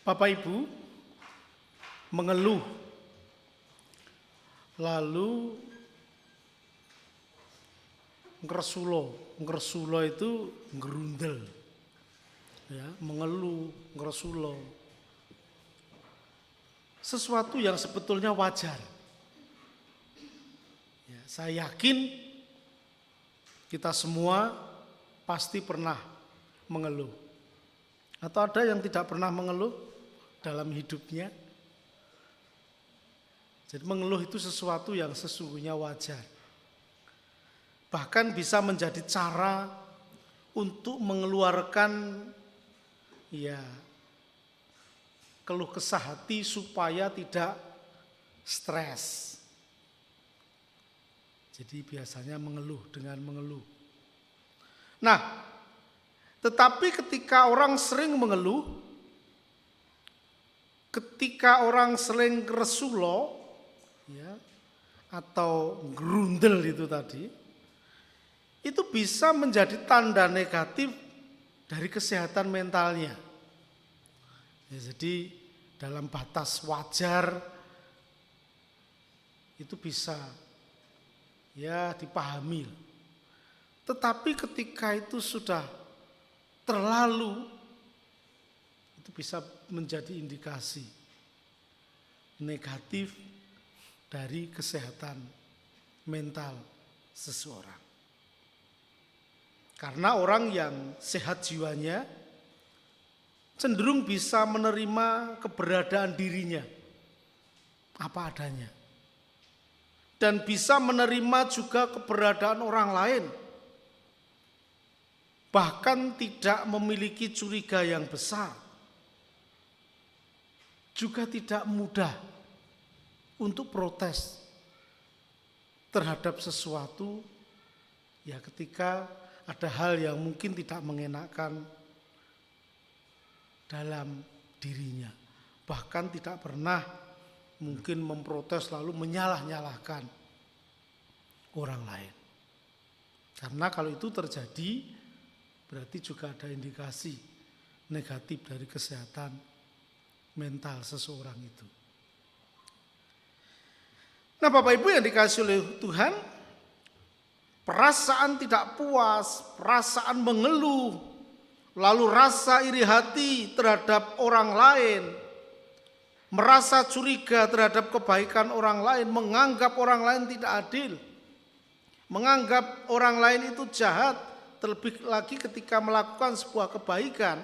Bapak Ibu mengeluh, lalu ngresulo itu ngerundel, ya, mengeluh, ngresulo, sesuatu yang sebetulnya wajar. Ya, saya yakin kita semua pasti pernah mengeluh. Atau ada yang tidak pernah mengeluh dalam hidupnya. Jadi mengeluh itu sesuatu yang sesungguhnya wajar. Bahkan bisa menjadi cara untuk mengeluarkan keluh kesah hati supaya tidak stres. Jadi biasanya mengeluh dengan mengeluh. Nah, tetapi ketika orang sering mengeluh, ketika orang sering resulo, ya, atau gerundel itu tadi, itu bisa menjadi tanda negatif dari kesehatan mentalnya. Ya, jadi dalam batas wajar itu bisa dipahami. Tetapi ketika itu sudah terlalu, itu bisa menjadi indikasi negatif dari kesehatan mental seseorang. Karena orang yang sehat jiwanya cenderung bisa menerima keberadaan dirinya apa adanya. Dan bisa menerima juga keberadaan orang lain. Bahkan tidak memiliki curiga yang besar. Juga tidak mudah untuk protes terhadap sesuatu ketika ada hal yang mungkin tidak mengenakan dalam dirinya. Bahkan tidak pernah mungkin memprotes lalu menyalah-nyalahkan orang lain. Karena kalau itu terjadi berarti juga ada indikasi negatif dari kesehatan mental seseorang itu. Nah, Bapak Ibu yang dikasihi oleh Tuhan, perasaan tidak puas, perasaan mengeluh, lalu rasa iri hati terhadap orang lain, merasa curiga terhadap kebaikan orang lain, menganggap orang lain tidak adil, menganggap orang lain itu jahat, terlebih lagi ketika melakukan sebuah kebaikan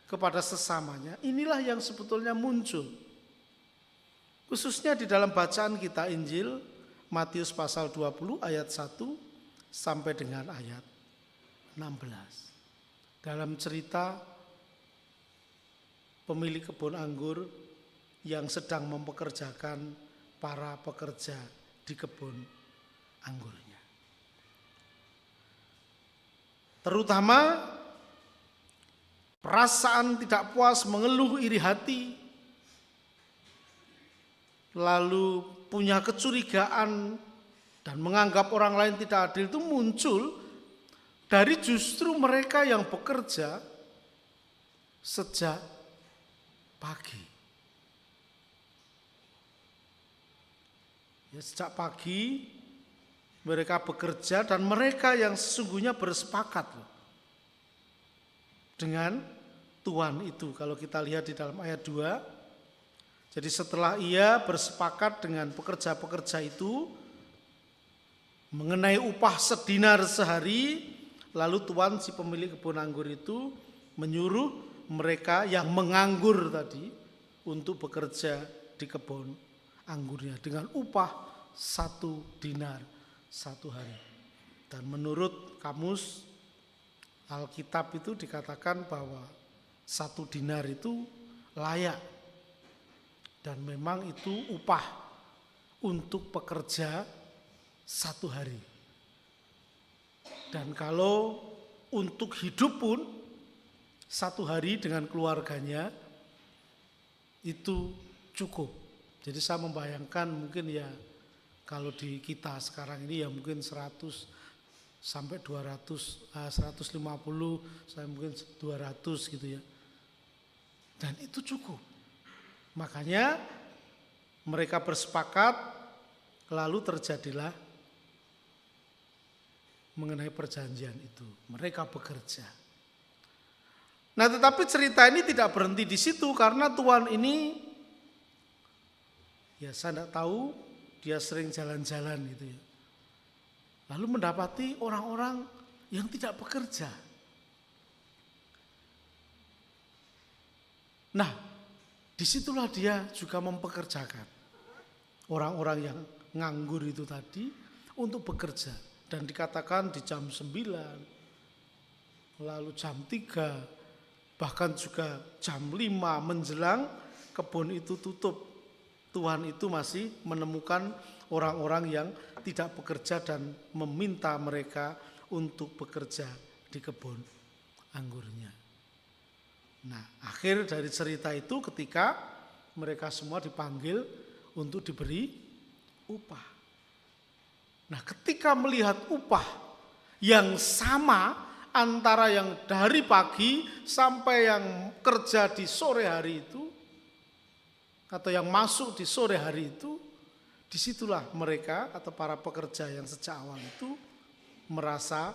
kepada sesamanya. Inilah yang sebetulnya muncul. Khususnya di dalam bacaan kita Injil Matius pasal 20 ayat 1 sampai dengan ayat 16. Dalam cerita pemilik kebun anggur yang sedang mempekerjakan para pekerja di kebun anggurnya. Terutama perasaan tidak puas, mengeluh, iri hati, lalu punya kecurigaan dan menganggap orang lain tidak adil itu muncul dari justru mereka yang bekerja sejak pagi. Sejak pagi mereka bekerja dan mereka yang sesungguhnya bersepakat dengan Tuhan itu. Kalau kita lihat di dalam ayat 2, jadi setelah ia bersepakat dengan pekerja-pekerja itu mengenai upah sedinar sehari, lalu Tuhan si pemilik kebun anggur itu menyuruh mereka yang menganggur tadi untuk bekerja di kebun anggurnya dengan upah 1 dinar 1 hari. Dan menurut kamus Alkitab itu dikatakan bahwa 1 dinar itu layak. Dan memang itu upah untuk pekerja 1 hari. Dan kalau untuk hidup pun 1 hari dengan keluarganya itu cukup. Jadi saya membayangkan mungkin kalau di kita sekarang ini mungkin 100 sampai 200, 150, saya mungkin 200 gitu ya. Dan itu cukup. Makanya mereka bersepakat, lalu terjadilah mengenai perjanjian itu. Mereka bekerja. Nah, tetapi cerita ini tidak berhenti di situ karena Tuhan ini, ya saya tidak tahu, dia sering jalan-jalan gitu ya. Lalu mendapati orang-orang yang tidak bekerja. Nah, disitulah dia juga mempekerjakan orang-orang yang nganggur itu tadi untuk bekerja. Dan dikatakan di jam 9, lalu jam 3, bahkan juga jam 5 menjelang kebun itu tutup. Tuhan itu masih menemukan orang-orang yang tidak bekerja dan meminta mereka untuk bekerja di kebun anggurnya. Nah, akhir dari cerita itu ketika mereka semua dipanggil untuk diberi upah. Nah, ketika melihat upah yang sama antara yang dari pagi sampai yang kerja di sore hari itu, atau yang masuk di sore hari itu, disitulah mereka atau para pekerja yang sejak awal itu merasa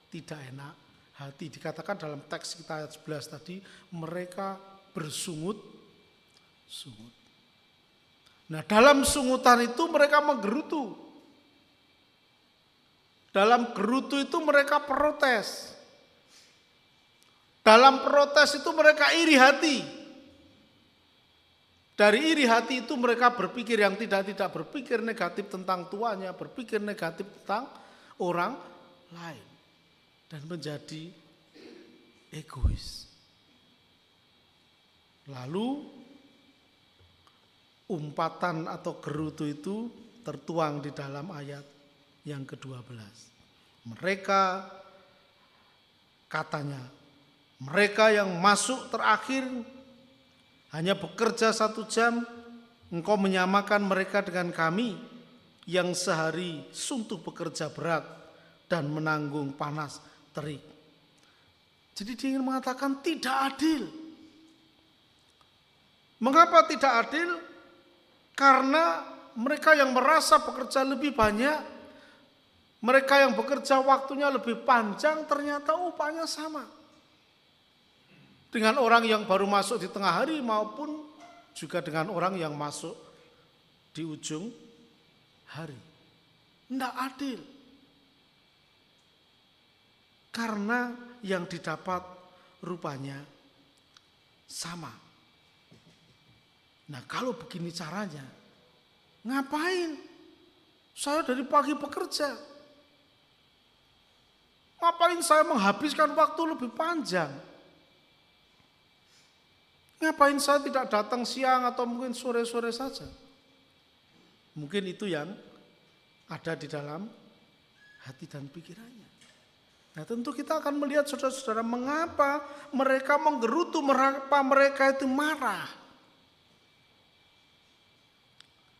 tidak enak hati. Dikatakan dalam teks kita ayat 11 tadi, mereka bersungut-sungut. Nah, dalam sungutan itu mereka menggerutu. Dalam gerutu itu mereka protes. Dalam protes itu mereka iri hati. Dari iri hati itu mereka berpikir yang tidak berpikir negatif tentang tuannya, berpikir negatif tentang orang lain. Dan menjadi egois. Lalu umpatan atau gerutu itu tertuang di dalam ayat yang ke-12. Mereka, katanya, mereka yang masuk terakhir hanya bekerja 1 jam, engkau menyamakan mereka dengan kami yang sehari suntuk bekerja berat dan menanggung panas terik. Jadi dia ingin mengatakan tidak adil. Mengapa tidak adil? Karena mereka yang merasa bekerja lebih banyak, mereka yang bekerja waktunya lebih panjang, ternyata upahnya sama dengan orang yang baru masuk di tengah hari maupun juga dengan orang yang masuk di ujung hari. Tidak adil. Karena yang didapat rupanya sama. Nah, kalau begini caranya, ngapain saya dari pagi bekerja? Ngapain saya menghabiskan waktu lebih panjang? Ngapain saya tidak datang siang atau mungkin sore-sore saja? Mungkin itu yang ada di dalam hati dan pikirannya. Nah, tentu kita akan melihat saudara-saudara mengapa mereka menggerutu, mengapa mereka itu marah.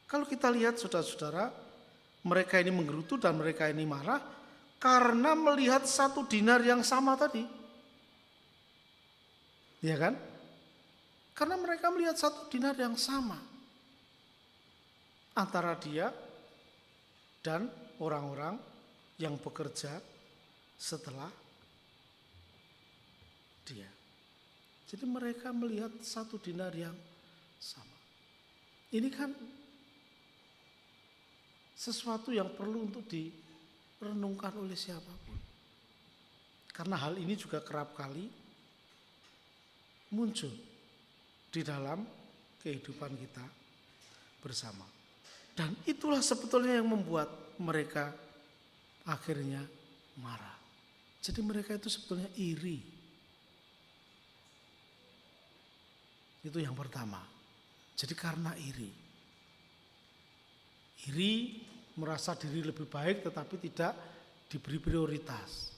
Kalau kita lihat saudara-saudara, mereka ini menggerutu dan mereka ini marah karena melihat 1 dinar yang sama tadi. Ya kan? Karena mereka melihat 1 dinar yang sama antara dia dan orang-orang yang bekerja setelah dia. Jadi mereka melihat 1 dinar yang sama. Ini kan sesuatu yang perlu untuk direnungkan oleh siapapun. Karena hal ini juga kerap kali muncul di dalam kehidupan kita bersama. Dan itulah sebetulnya yang membuat mereka akhirnya marah. Jadi mereka itu sebetulnya iri. Itu yang pertama. Jadi karena iri. Iri merasa diri lebih baik tetapi tidak diberi prioritas.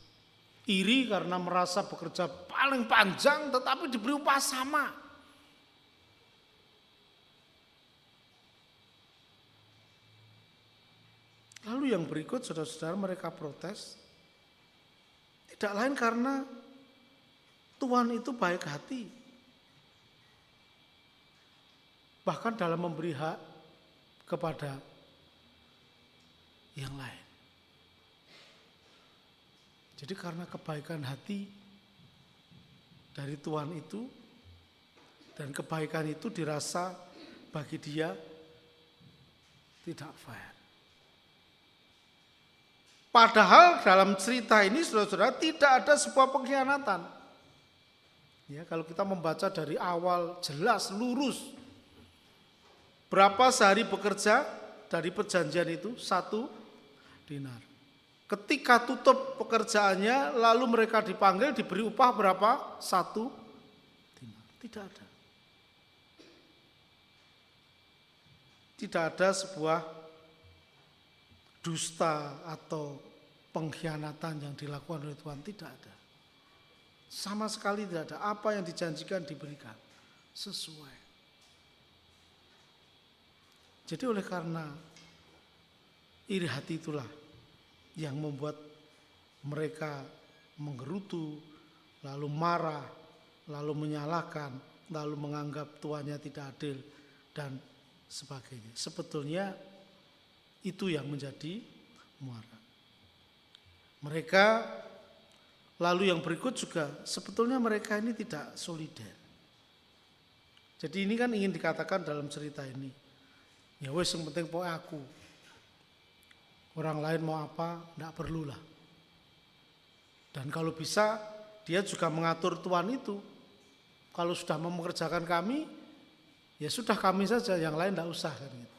Iri karena merasa bekerja paling panjang tetapi diberi upah sama. Lalu yang berikut saudara-saudara mereka protes. Tidak lain karena Tuhan itu baik hati. bahkan dalam memberi hak kepada yang lain. Jadi karena kebaikan hati dari Tuhan itu, dan kebaikan itu dirasa bagi dia tidak fair. Padahal dalam cerita ini saudara-saudara tidak ada sebuah pengkhianatan. Ya, kalau kita membaca dari awal jelas lurus. Berapa sehari bekerja dari perjanjian itu? 1 dinar. Ketika tutup pekerjaannya lalu mereka dipanggil diberi upah berapa? 1 dinar. Tidak ada. Tidak ada sebuah dusta atau pengkhianatan yang dilakukan oleh Tuhan, tidak ada. Sama sekali tidak ada. Apa yang dijanjikan diberikan sesuai. Jadi oleh karena iri hati itulah yang membuat mereka menggerutu, lalu marah, lalu menyalahkan, lalu menganggap tuannya tidak adil dan sebagainya. Sebetulnya itu yang menjadi muara. Mereka lalu yang berikut juga sebetulnya mereka ini tidak solider. Jadi ini kan ingin dikatakan dalam cerita ini. Ya wes yang penting pokoknya aku. Orang lain mau apa, enggak perlulah. Dan kalau bisa dia juga mengatur tuan itu. Kalau sudah mau mengerjakan kami, ya sudah kami saja, yang lain enggak usah kan gitu.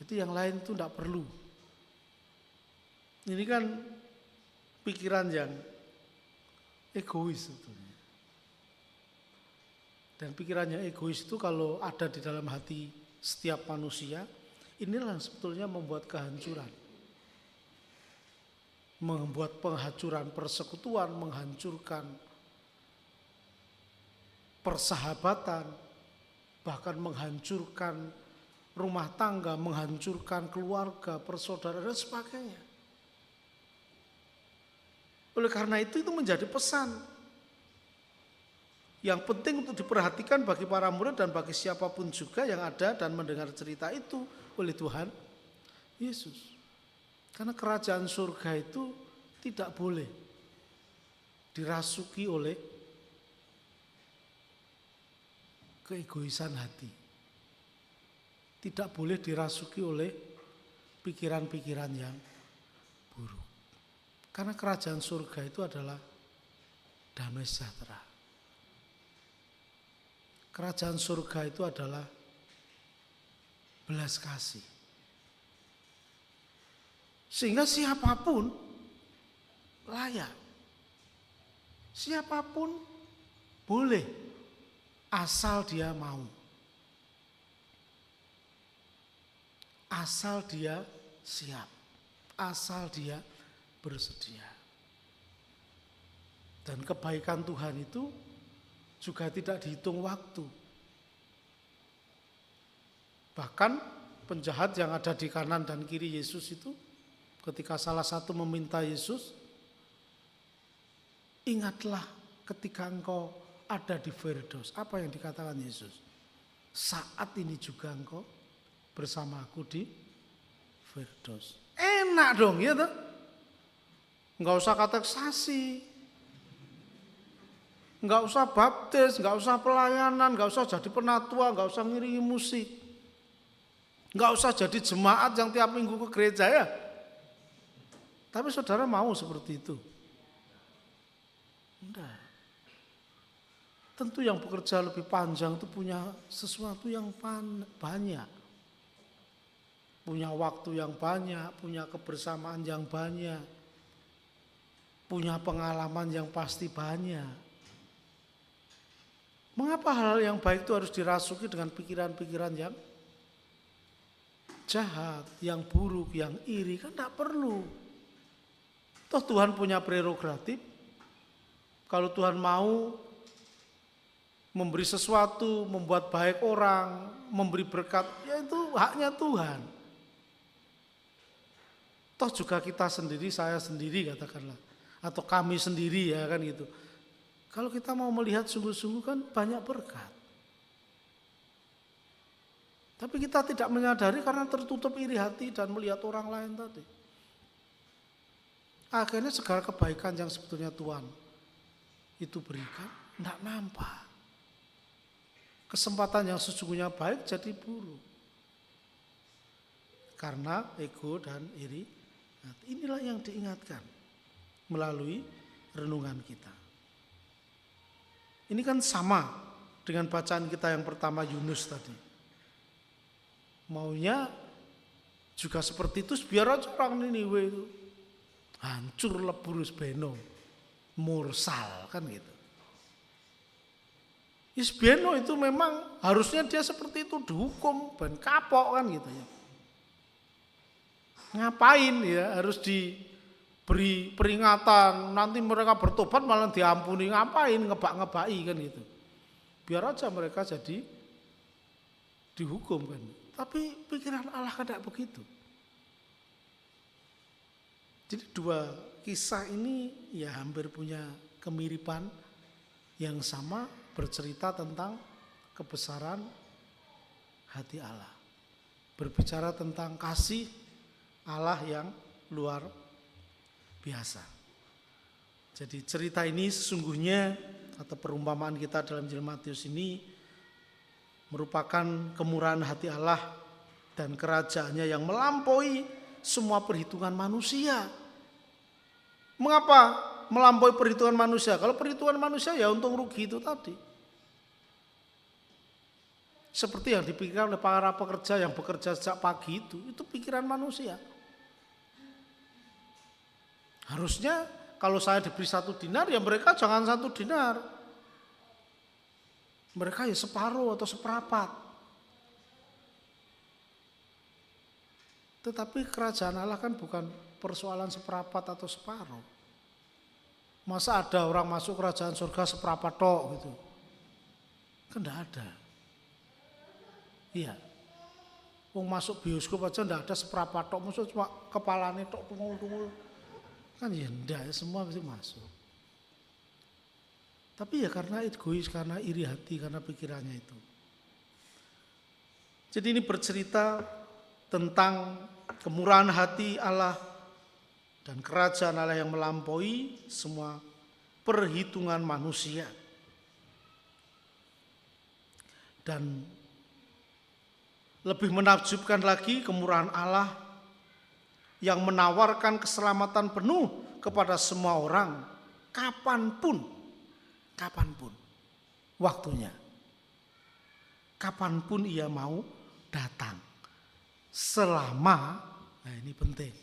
Jadi yang lain itu enggak perlu. Ini kan pikiran yang egois sebetulnya. Dan pikiran yang egois itu kalau ada di dalam hati setiap manusia, inilah yang sebetulnya membuat kehancuran. Membuat penghancuran persekutuan, menghancurkan persahabatan, bahkan menghancurkan rumah tangga, menghancurkan keluarga, persaudaraan dan sebagainya. Oleh karena itu menjadi pesan yang penting untuk diperhatikan bagi para murid dan bagi siapapun juga yang ada dan mendengar cerita itu oleh Tuhan Yesus. Karena kerajaan surga itu tidak boleh dirasuki oleh keegoisan hati. Tidak boleh dirasuki oleh pikiran-pikiran yang buruk. Karena kerajaan surga itu adalah damai sejahtera. Kerajaan surga itu adalah belas kasih. Sehingga siapapun layak. Siapapun boleh asal dia mau. Asal dia siap, asal dia bersedia. Dan kebaikan Tuhan itu juga tidak dihitung waktu. Bahkan penjahat yang ada di kanan dan kiri Yesus itu, ketika salah satu meminta Yesus, ingatlah ketika engkau ada di Firdaus. Apa yang dikatakan Yesus? Saat ini juga engkau bersama aku di Firdaus. Enak dong ya toh? Enggak usah kateksasi. Enggak usah baptis, enggak usah pelayanan, enggak usah jadi penatua, enggak usah ngiringi musik. Enggak usah jadi jemaat yang tiap minggu ke gereja ya. Tapi saudara mau seperti itu? Enggak. Tentu yang bekerja lebih panjang itu punya sesuatu yang banyak. Punya waktu yang banyak, punya kebersamaan yang banyak, punya pengalaman yang pasti banyak. Mengapa hal yang baik itu harus dirasuki dengan pikiran-pikiran yang jahat, yang buruk, yang iri? Kan tidak perlu. Toh Tuhan punya prerogatif. Kalau Tuhan mau memberi sesuatu, membuat baik orang, memberi berkat, ya itu haknya Tuhan. Toh juga kita sendiri, saya sendiri katakanlah, atau kami sendiri ya kan gitu. Kalau kita mau melihat sungguh-sungguh kan banyak berkat. Tapi kita tidak menyadari karena tertutup iri hati dan melihat orang lain tadi. Akhirnya segala kebaikan yang sebetulnya Tuhan itu berikan, tidak nampak. Kesempatan yang sesungguhnya baik jadi buruk. Karena ego dan iri hati. Inilah yang diingatkan melalui renungan kita. Ini kan sama dengan bacaan kita yang pertama Yunus tadi. Maunya juga seperti itu biar aja orang Niniwe itu hancur lebur beno mursal kan gitu. Isbeno itu memang harusnya dia seperti itu dihukum ben kapok kan gitu ya. Ngapain ya harus diberi peringatan nanti mereka bertobat malah diampuni, ngapain ngebak-ngebaki kan gitu. Biar aja mereka jadi dihukum kan. Tapi pikiran Allah tidak begitu. Jadi dua kisah ini ya hampir punya kemiripan yang sama, bercerita tentang kebesaran hati Allah. Berbicara tentang kasih Allah yang luar biasa. Jadi cerita ini sesungguhnya atau perumpamaan kita dalam Injil Matius ini merupakan kemurahan hati Allah dan kerajaannya yang melampaui semua perhitungan manusia. Mengapa melampaui perhitungan manusia? Kalau perhitungan manusia ya untung rugi itu tadi. Seperti yang dipikirkan oleh para pekerja yang bekerja sejak pagi itu pikiran manusia. Harusnya kalau saya diberi 1 dinar ya mereka jangan 1 dinar. Mereka ya separuh atau seperempat. Tetapi kerajaan Allah kan bukan persoalan seperempat atau separuh. Masa ada orang masuk kerajaan surga seperempat tok gitu. Kan enggak ada. Iya. Wong masuk bioskop aja enggak ada seperempat tok, maksud cuma kepalane tok tungul-tungul. Kan ya enggak, semua mesti masuk. Tapi ya karena egois, karena iri hati, karena pikirannya itu. Jadi ini bercerita tentang kemurahan hati Allah dan kerajaan Allah yang melampaui semua perhitungan manusia. Dan lebih menakjubkan lagi kemurahan Allah yang menawarkan keselamatan penuh kepada semua orang kapanpun waktunya, kapanpun ia mau datang, selama, nah ini penting,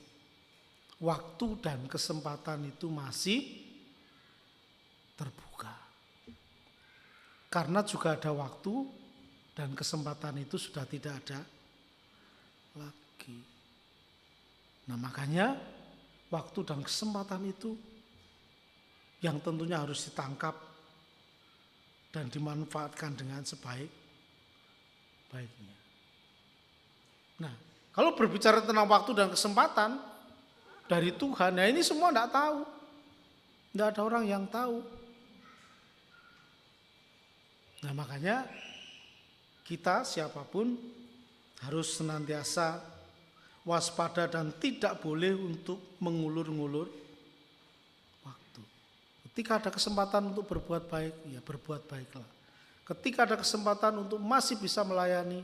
waktu dan kesempatan itu masih terbuka. Karena juga ada waktu dan kesempatan itu sudah tidak ada lagi. Nah makanya waktu dan kesempatan itu yang tentunya harus ditangkap dan dimanfaatkan dengan sebaik-baiknya. Nah, kalau berbicara tentang waktu dan kesempatan dari Tuhan, nah ini semua tidak tahu. Tidak ada orang yang tahu. Nah makanya kita siapapun harus senantiasa waspada dan tidak boleh untuk mengulur-ngulur waktu. Ketika ada kesempatan untuk berbuat baik, ya berbuat baiklah. Ketika ada kesempatan untuk masih bisa melayani,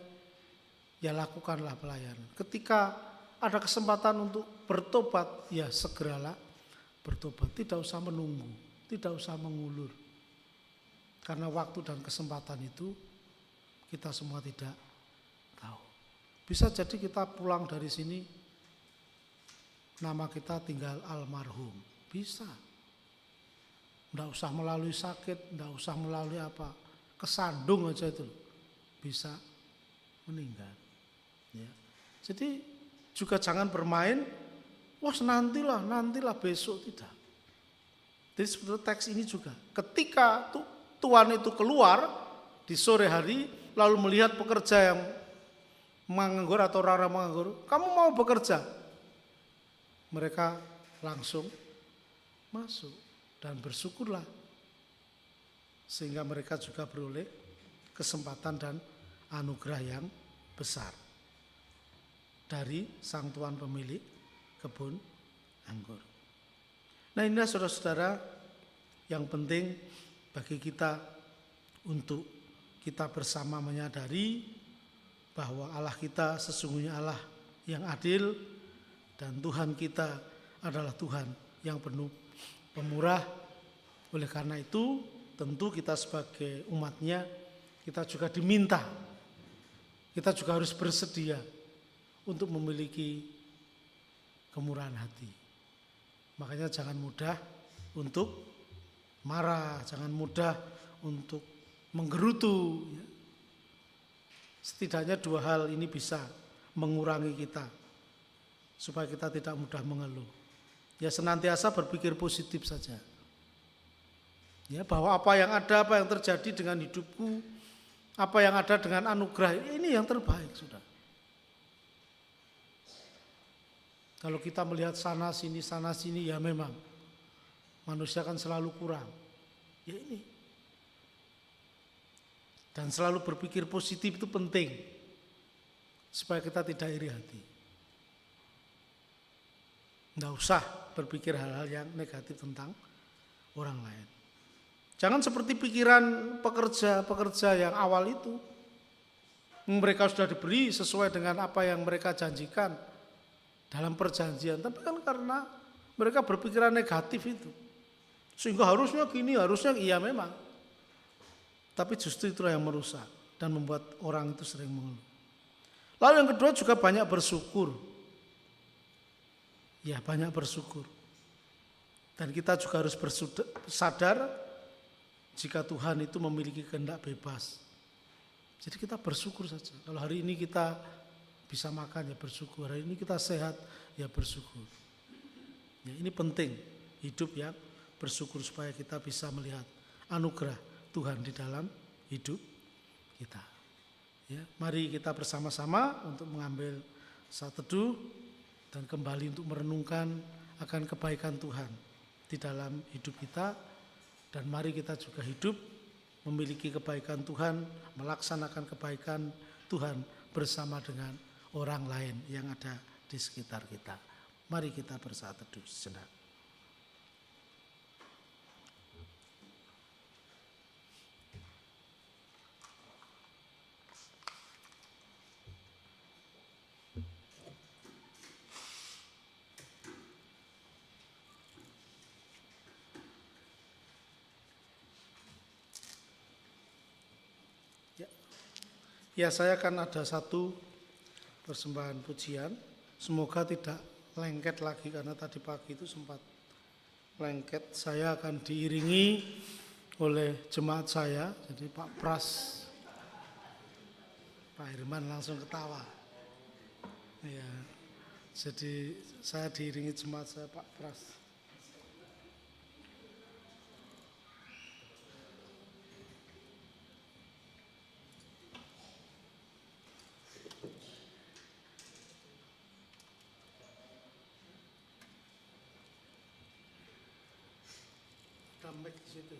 ya lakukanlah pelayanan. Ketika ada kesempatan untuk bertobat, ya segeralah bertobat. Tidak usah menunggu, tidak usah mengulur. Karena waktu dan kesempatan itu kita semua tidak tahu. Bisa jadi kita pulang dari sini, nama kita tinggal almarhum. Bisa. Tidak usah melalui sakit, tidak usah melalui apa. Kesandung aja itu bisa meninggal. Ya. Jadi juga jangan bermain, wah nantilah besok, tidak. Jadi sebetulnya teks ini juga, ketika Tuhan itu keluar di sore hari, lalu melihat pekerja yang menganggur atau orang menganggur, kamu mau bekerja? Mereka langsung masuk dan bersyukurlah sehingga mereka juga beroleh kesempatan dan anugerah yang besar dari sang tuan pemilik kebun anggur. Nah, inilah saudara-saudara yang penting bagi kita untuk kita bersama menyadari bahwa Allah kita sesungguhnya Allah yang adil dan Tuhan kita adalah Tuhan yang penuh pemurah. Oleh karena itu tentu kita sebagai umatnya kita juga diminta, kita juga harus bersedia untuk memiliki kemurahan hati. Makanya jangan mudah untuk marah, jangan mudah untuk menggerutu. Setidaknya dua hal ini bisa mengurangi kita supaya kita tidak mudah mengeluh. Ya, senantiasa berpikir positif saja. Ya, bahwa apa yang ada, apa yang terjadi dengan hidupku, apa yang ada dengan anugerah ini yang terbaik, sudah. Kalau kita melihat sana sini, ya memang manusia kan selalu kurang. Ya ini. Dan selalu berpikir positif itu penting supaya kita tidak iri hati. Nggak usah berpikir hal-hal yang negatif tentang orang lain. Jangan seperti pikiran pekerja yang awal itu. Mereka sudah diberi sesuai dengan apa yang mereka janjikan dalam perjanjian. Tapi kan karena mereka berpikiran negatif itu. Sehingga harusnya gini, harusnya iya memang. Tapi justru itulah yang merusak dan membuat orang itu sering mengeluh. Lalu yang kedua juga banyak bersyukur. Ya, banyak bersyukur. Dan kita juga harus sadar jika Tuhan itu memiliki kehendak bebas. Jadi kita bersyukur saja. Kalau hari ini kita bisa makan, ya bersyukur. Hari ini kita sehat, ya bersyukur. Ya, ini penting, hidup yang bersyukur supaya kita bisa melihat anugerah Tuhan di dalam hidup kita. Ya, mari kita bersama-sama untuk mengambil saat teduh dan kembali untuk merenungkan akan kebaikan Tuhan di dalam hidup kita. Dan mari kita juga hidup memiliki kebaikan Tuhan, melaksanakan kebaikan Tuhan bersama dengan orang lain yang ada di sekitar kita. Mari kita bersaat teduh sejenak. Ya, saya akan ada satu persembahan pujian. Semoga tidak lengket lagi karena tadi pagi itu sempat lengket. Saya akan diiringi oleh jemaat saya. Jadi Pak Pras, Pak Herman langsung ketawa. Ya, jadi saya diiringi jemaat saya Pak Pras. Sampai di situ.